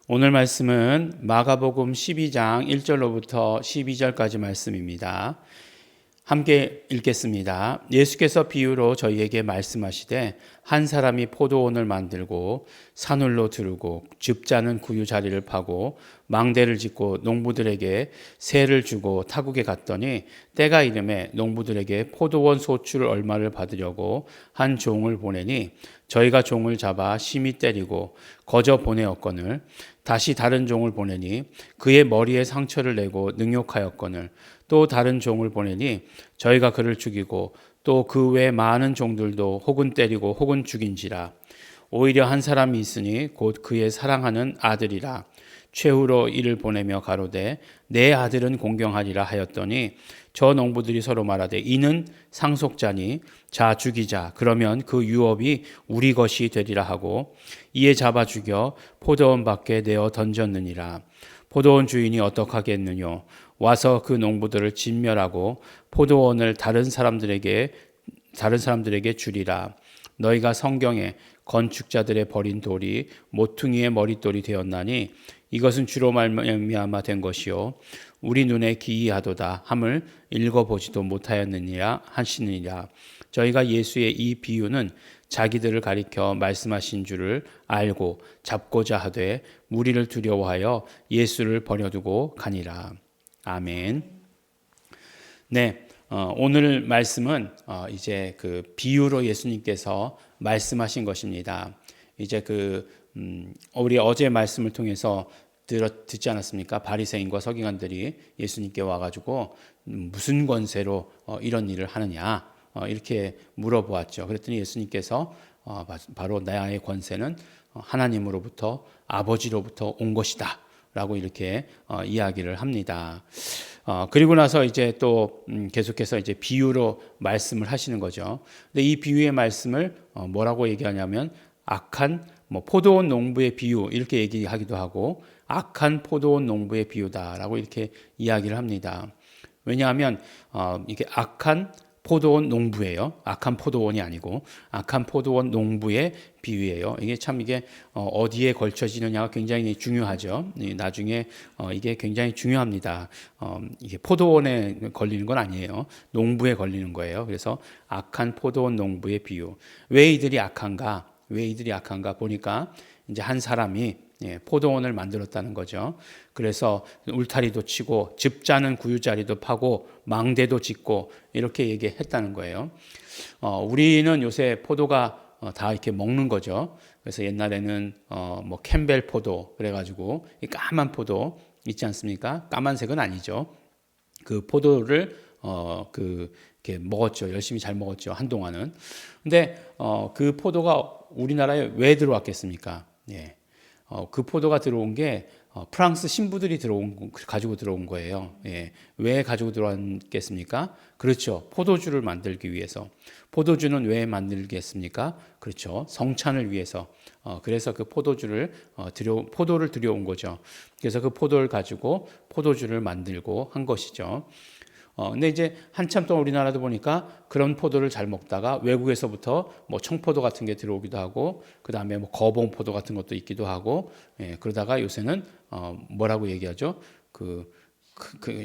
오늘 말씀은 마가복음 12장 1절로부터 12절까지 말씀입니다. 함께 읽겠습니다. 예수께서 비유로 저희에게 말씀하시되 한 사람이 포도원을 만들고 산울로 두르고 즙자는 구유 자리를 파고 망대를 짓고 농부들에게 세를 주고 타국에 갔더니 때가 이르매 농부들에게 포도원 소출 얼마를 받으려고 한 종을 보내니 저희가 종을 잡아 심히 때리고 거저 보내었거늘 다시 다른 종을 보내니 그의 머리에 상처를 내고 능욕하였거늘 또 다른 종을 보내니 저희가 그를 죽이고 또 그 외 많은 종들도 혹은 때리고 혹은 죽인지라. 오히려 한 사람이 있으니 곧 그의 사랑하는 아들이라. 최후로 이를 보내며 가로되 내 아들은 공경하리라 하였더니 저 농부들이 서로 말하되 이는 상속자니 자 죽이자 그러면 그 유업이 우리 것이 되리라 하고 이에 잡아 죽여 포도원 밖에 내어 던졌느니라. 포도원 주인이 어떡하겠느뇨 와서 그 농부들을 진멸하고 포도원을 다른 사람들에게 주리라. 너희가 성경에 건축자들의 버린 돌이 모퉁이의 머릿돌이 되었나니 이것은 주로 말미암아 된 것이요 우리 눈에 기이하도다 함을 읽어보지도 못하였느니라 하시느니라. 저희가 예수의 이 비유는 자기들을 가리켜 말씀하신 줄을 알고 잡고자 하되 무리를 두려워하여 예수를 버려두고 가니라. 아멘. 네, 오늘 말씀은 이제 그 비유로 예수님께서 말씀하신 것입니다. 이제 우리 어제 말씀을 통해서 듣지 않았습니까? 바리새인과 서기관들이 예수님께 와가지고 무슨 권세로 이런 일을 하느냐 이렇게 물어보았죠. 그랬더니 예수님께서 바로 나의 권세는 하나님으로부터 아버지로부터 온 것이다. 라고 이렇게 이야기를 합니다. 그리고 나서 이제 또 계속해서 이제 비유로 말씀을 하시는 거죠. 근데 이 비유의 말씀을 뭐라고 얘기하냐면 악한 포도원 농부의 비유 이렇게 얘기하기도 하고 악한 포도원 농부의 비유다라고 이렇게 이야기를 합니다. 왜냐하면 이게 악한 포도원 농부예요. 악한 포도원이 아니고 악한 포도원 농부의 비유예요. 이게 어디에 걸쳐지느냐가 굉장히 중요하죠. 나중에 이게 굉장히 중요합니다. 이게 포도원에 걸리는 건 아니에요. 농부에 걸리는 거예요. 그래서 악한 포도원 농부의 비유. 왜 이들이 악한가? 보니까 이제 한 사람이 포도원을 만들었다는 거죠. 그래서 울타리도 치고 즙자는 구유자리도 파고 망대도 짓고 이렇게 얘기했다는 거예요. 우리는 요새 포도가 다 이렇게 먹는 거죠. 그래서 옛날에는 캠벨 포도 그래가지고 이 까만 포도 있지 않습니까? 까만색은 아니죠. 그 포도를 이렇게 먹었죠. 열심히 잘 먹었죠. 한동안은. 근데 그 포도가 우리나라에 왜 들어왔겠습니까? 예. 그 포도가 들어온 게 프랑스 신부들이 가지고 들어온 거예요. 예. 왜 가지고 들어왔겠습니까? 그렇죠. 포도주를 만들기 위해서. 포도주는 왜 만들겠습니까? 그렇죠. 성찬을 위해서. 그래서 그 포도를 들여온 거죠. 그래서 그 포도를 가지고 포도주를 만들고 한 것이죠. 근데 이제 한참 동안 우리나라도 보니까 그런 포도를 잘 먹다가 외국에서부터 청포도 같은 게 들어오기도 하고, 그 다음에 거봉포도 같은 것도 있기도 하고, 그러다가 요새는 뭐라고 얘기하죠? 그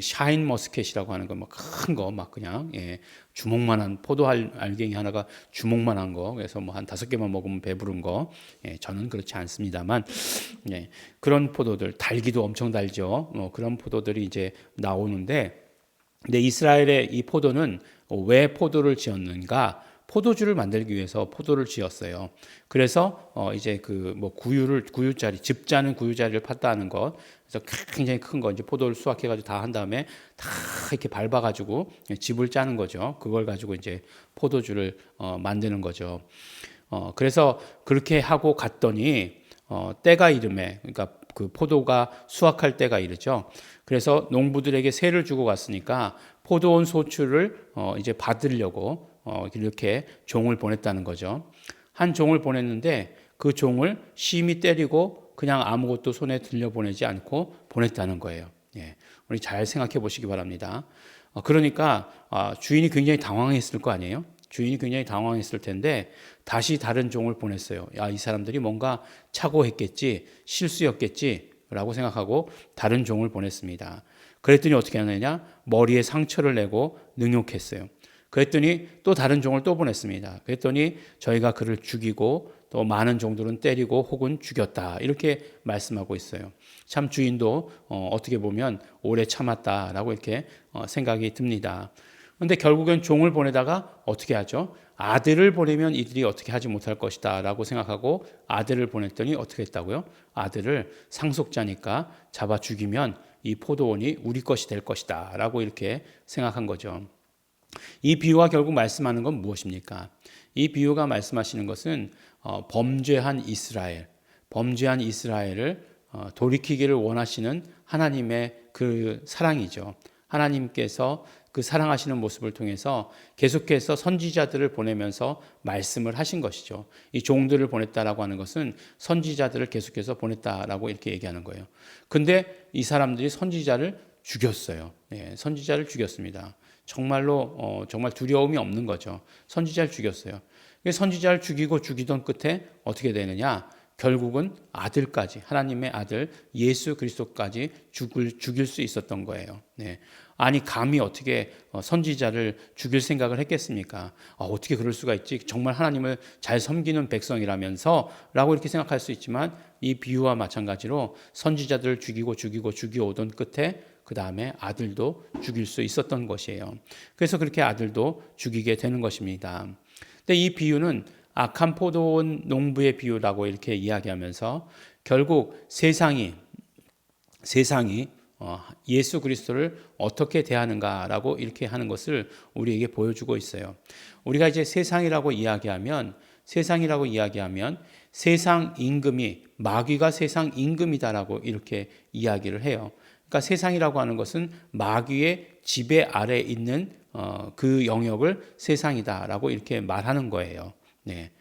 샤인 머스켓이라고 하는 거, 큰 거, 그냥, 주먹만한 포도 알갱이 하나가 주먹만한 거, 그래서 한 5개만 먹으면 배부른 거, 저는 그렇지 않습니다만, 그런 포도들, 달기도 엄청 달죠. 그런 포도들이 이제 나오는데, 근데 이스라엘의 이 포도는 왜 포도를 지었는가? 포도주를 만들기 위해서 포도를 지었어요. 그래서 이제 구유자리, 즙자는 구유자리를 팠다는 것. 그래서 굉장히 큰 거 이제 포도를 수확해가지고 다 한 다음에 다 이렇게 밟아가지고 즙을 짜는 거죠. 그걸 가지고 이제 포도주를 만드는 거죠. 그래서 그렇게 하고 갔더니 때가 이름에, 그러니까 그 포도가 수확할 때가 이르죠. 그래서 농부들에게 세를 주고 갔으니까 포도원 소출을 이제 받으려고 이렇게 종을 보냈다는 거죠. 한 종을 보냈는데 그 종을 심히 때리고 그냥 아무것도 손에 들려보내지 않고 보냈다는 거예요. 우리 잘 생각해 보시기 바랍니다. 그러니까 주인이 굉장히 당황했을 거 아니에요? 주인이 굉장히 당황했을 텐데 다시 다른 종을 보냈어요. 이 사람들이 뭔가 착오했겠지, 실수였겠지, 라고 생각하고 다른 종을 보냈습니다. 그랬더니 어떻게 하느냐? 머리에 상처를 내고 능욕했어요. 그랬더니 또 다른 종을 또 보냈습니다. 그랬더니 저희가 그를 죽이고 또 많은 종들은 때리고 혹은 죽였다. 이렇게 말씀하고 있어요. 참 주인도 어떻게 보면 오래 참았다라고 이렇게 생각이 듭니다. 그런데 결국엔 종을 보내다가 어떻게 하죠? 아들을 보내면 이들이 어떻게 하지 못할 것이다 라고 생각하고 아들을 보냈더니 어떻게 했다고요? 아들을 상속자니까 잡아 죽이면 이 포도원이 우리 것이 될 것이다 라고 이렇게 생각한 거죠. 이 비유가 결국 말씀하는 건 무엇입니까? 이 비유가 말씀하시는 것은 범죄한 이스라엘을 돌이키기를 원하시는 하나님의 그 사랑이죠. 하나님께서 그 사랑하시는 모습을 통해서 계속해서 선지자들을 보내면서 말씀을 하신 것이죠. 이 종들을 보냈다라고 하는 것은 선지자들을 계속해서 보냈다라고 이렇게 얘기하는 거예요. 근데 이 사람들이 선지자를 죽였어요. 예, 선지자를 죽였습니다. 정말로 정말 두려움이 없는 거죠. 선지자를 죽였어요. 선지자를 죽이고 죽이던 끝에 어떻게 되느냐? 결국은 아들까지, 하나님의 아들 예수 그리스도까지 죽일 수 있었던 거예요. 네. 아니 감히 어떻게 선지자를 죽일 생각을 했겠습니까? 어떻게 그럴 수가 있지? 정말 하나님을 잘 섬기는 백성이라면서 라고 이렇게 생각할 수 있지만 이 비유와 마찬가지로 선지자들을 죽이오던 끝에 그 다음에 아들도 죽일 수 있었던 것이에요. 그래서 그렇게 아들도 죽이게 되는 것입니다. 근데 이 비유는 악한 포도원 농부의 비유라고 이렇게 이야기하면서 결국 세상이 예수 그리스도를 어떻게 대하는가라고 이렇게 하는 것을 우리에게 보여주고 있어요. 우리가 이제 세상이라고 이야기하면 세상 임금이 마귀가 세상 임금이다라고 이렇게 이야기를 해요. 그러니까 세상이라고 하는 것은 마귀의 지배 아래 있는 그 영역을 세상이다라고 이렇게 말하는 거예요. 네.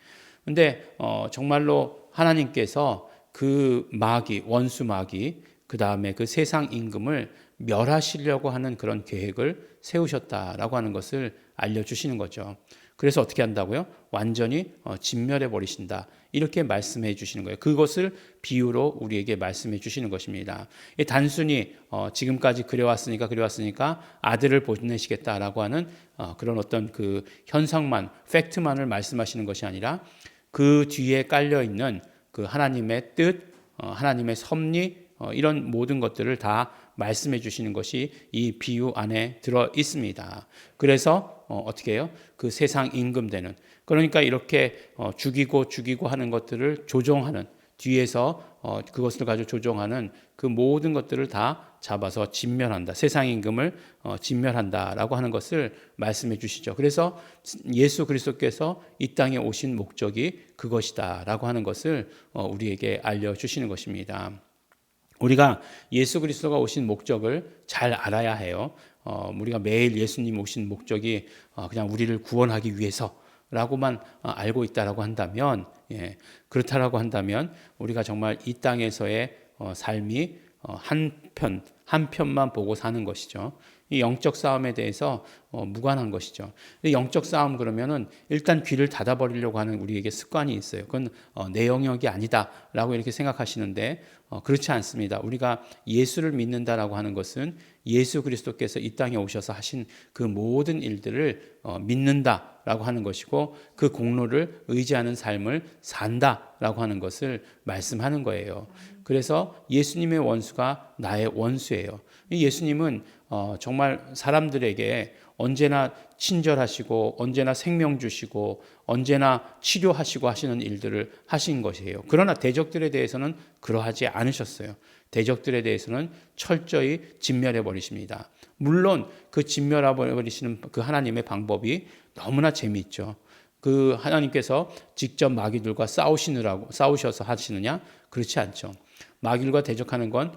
근데 정말로 하나님께서 그 마귀, 원수 마귀, 그 다음에 그 세상 임금을 멸하시려고 하는 그런 계획을 세우셨다라고 하는 것을 알려주시는 거죠. 그래서 어떻게 한다고요? 완전히 진멸해 버리신다. 이렇게 말씀해 주시는 거예요. 그것을 비유로 우리에게 말씀해 주시는 것입니다. 단순히 지금까지 그래왔으니까 아들을 보내시겠다라고 하는 그런 어떤 그 현상만, 팩트만을 말씀하시는 것이 아니라 그 뒤에 깔려 있는 그 하나님의 뜻, 하나님의 섭리, 이런 모든 것들을 다 말씀해 주시는 것이 이 비유 안에 들어 있습니다. 그래서 어떻게 해요? 그 세상 임금되는, 그러니까 이렇게 죽이고 하는 것들을 조종하는, 뒤에서 그것을 가지고 조종하는 그 모든 것들을 다 잡아서 진멸한다. 세상 임금을 진멸한다라고 하는 것을 말씀해 주시죠. 그래서 예수 그리스도께서 이 땅에 오신 목적이 그것이다라고 하는 것을 우리에게 알려주시는 것입니다. 우리가 예수 그리스도가 오신 목적을 잘 알아야 해요. 우리가 매일 예수님 오신 목적이 그냥 우리를 구원하기 위해서라고만 알고 있다라고 한다면, 그렇다라고 한다면 우리가 정말 이 땅에서의 삶이 한편만 보고 사는 것이죠. 이 영적 싸움에 대해서 무관한 것이죠. 영적 싸움 그러면은 일단 귀를 닫아버리려고 하는 우리에게 습관이 있어요. 그건 내 영역이 아니다라고 이렇게 생각하시는데 그렇지 않습니다. 우리가 예수를 믿는다라고 하는 것은 예수 그리스도께서 이 땅에 오셔서 하신 그 모든 일들을 믿는다라고 하는 것이고 그 공로를 의지하는 삶을 산다라고 하는 것을 말씀하는 거예요. 그래서 예수님의 원수가 나의 원수예요. 예수님은 정말 사람들에게 언제나 친절하시고 언제나 생명 주시고 언제나 치료하시고 하시는 일들을 하신 것이에요. 그러나 대적들에 대해서는 그러하지 않으셨어요. 대적들에 대해서는 철저히 진멸해 버리십니다. 물론 그 진멸해 버리시는 그 하나님의 방법이 너무나 재미있죠. 그 하나님께서 직접 마귀들과 싸우셔서 하시느냐? 그렇지 않죠. 마귀들과 대적하는 건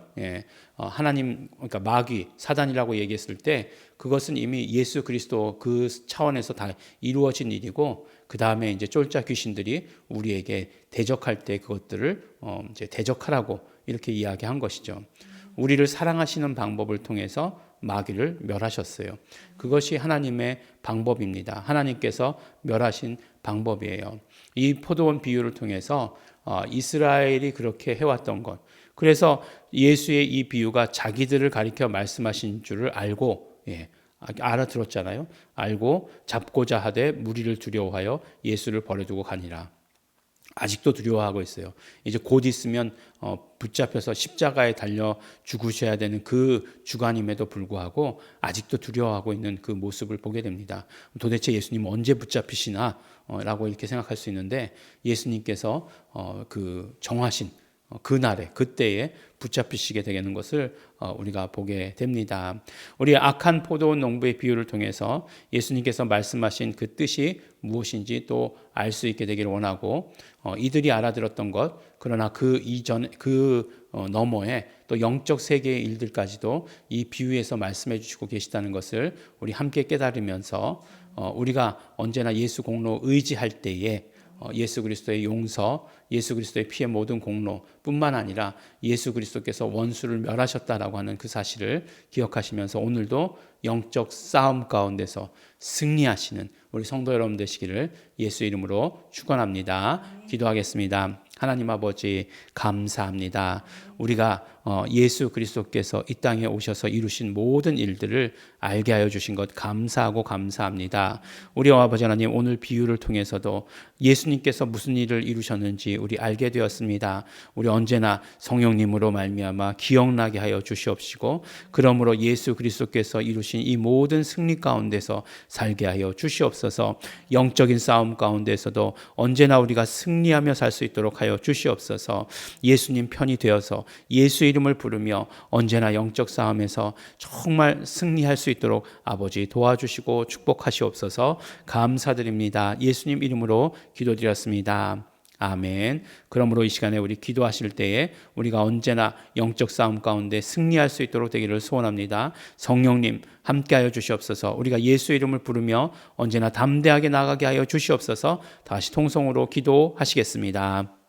하나님, 그러니까 마귀, 사단이라고 얘기했을 때 그것은 이미 예수 그리스도 그 차원에서 다 이루어진 일이고 그 다음에 이제 쫄자 귀신들이 우리에게 대적할 때 그것들을 이제 대적하라고 이렇게 이야기한 것이죠. 우리를 사랑하시는 방법을 통해서 마귀를 멸하셨어요. 그것이 하나님의 방법입니다. 하나님께서 멸하신 방법이에요. 이 포도원 비유를 통해서 이스라엘이 그렇게 해왔던 것. 그래서 예수의 이 비유가 자기들을 가리켜 말씀하신 줄을 알고 알아들었잖아요. 알고 잡고자 하되 무리를 두려워하여 예수를 버려두고 가니라. 아직도 두려워하고 있어요. 이제 곧 있으면 붙잡혀서 십자가에 달려 죽으셔야 되는 그 주간임에도 불구하고 아직도 두려워하고 있는 그 모습을 보게 됩니다. 도대체 예수님 언제 붙잡히시나? 라고 이렇게 생각할 수 있는데 예수님께서 그 정하신 그날에 그때에 붙잡히시게 되는 것을 우리가 보게 됩니다. 우리 악한 포도원 농부의 비유를 통해서 예수님께서 말씀하신 그 뜻이 무엇인지 또 알 수 있게 되기를 원하고 이들이 알아들었던 것 그러나 그 이전 너머에 또 영적 세계의 일들까지도 이 비유에서 말씀해 주시고 계시다는 것을 우리 함께 깨달으면서 우리가 언제나 예수 공로 의지할 때에 예수 그리스도의 용서, 예수 그리스도의 피의 모든 공로뿐만 아니라 예수 그리스도께서 원수를 멸하셨다라고 하는 그 사실을 기억하시면서 오늘도 영적 싸움 가운데서 승리하시는 우리 성도 여러분 되시기를 예수 이름으로 축원합니다. 기도하겠습니다. 하나님 아버지 감사합니다. 우리가 예수 그리스도께서 이 땅에 오셔서 이루신 모든 일들을 알게 하여 주신 것 감사하고 감사합니다. 우리 아버지 하나님 오늘 비유를 통해서도 예수님께서 무슨 일을 이루셨는지 우리 알게 되었습니다. 우리 언제나 성령님으로 말미암아 기억나게 하여 주시옵시고 그러므로 예수 그리스도께서 이루신 이 모든 승리 가운데서 살게 하여 주시옵소서. 영적인 싸움 가운데서도 언제나 우리가 승리하며 살 수 있도록 하여 주시옵소서. 예수님 편이 되어서 예수 이름을 부르며 언제나 영적 싸움에서 정말 승리할 수 있도록 아버지 도와주시고 축복하시옵소서. 감사드립니다. 예수님 이름으로 기도드렸습니다. 아멘. 그러므로 이 시간에 우리 기도하실 때에 우리가 언제나 영적 싸움 가운데 승리할 수 있도록 되기를 소원합니다. 성령님 함께하여 주시옵소서. 우리가 예수 이름을 부르며 언제나 담대하게 나가게 하여 주시옵소서. 다시 통성으로 기도하시겠습니다.